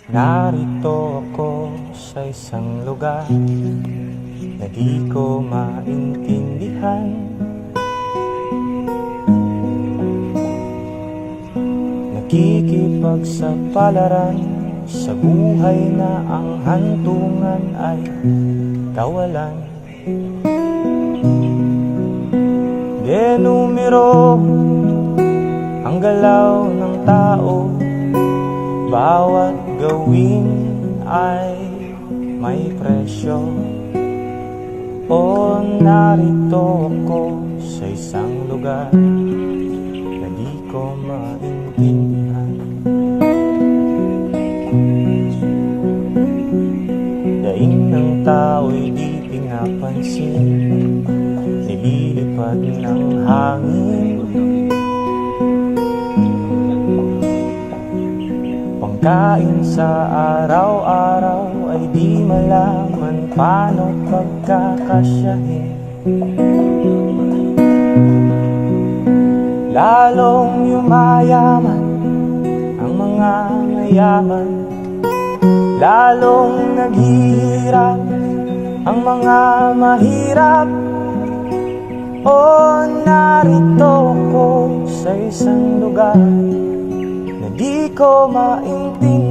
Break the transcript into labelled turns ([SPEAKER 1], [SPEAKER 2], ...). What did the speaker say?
[SPEAKER 1] Narito ako sa isang lugar na di ko maintindihan. Nakikipagsapalaran sa buhay na ang hantungan ay kawalan. Denumero ang galaw ng tao, bawat gawin ay may presyo. O narito ako sa isang lugar na di ko maintindihan. Daing ng tao'y di pinapansin, nililipad ng hangin. Pangkain sa araw-araw ay di malaman paano pagkakasyahin. Lalong yumayaman ang mga mayaman, lalong naghihirap ang mga mahirap. O narito ko sa isang lugar na di ko maintindihan.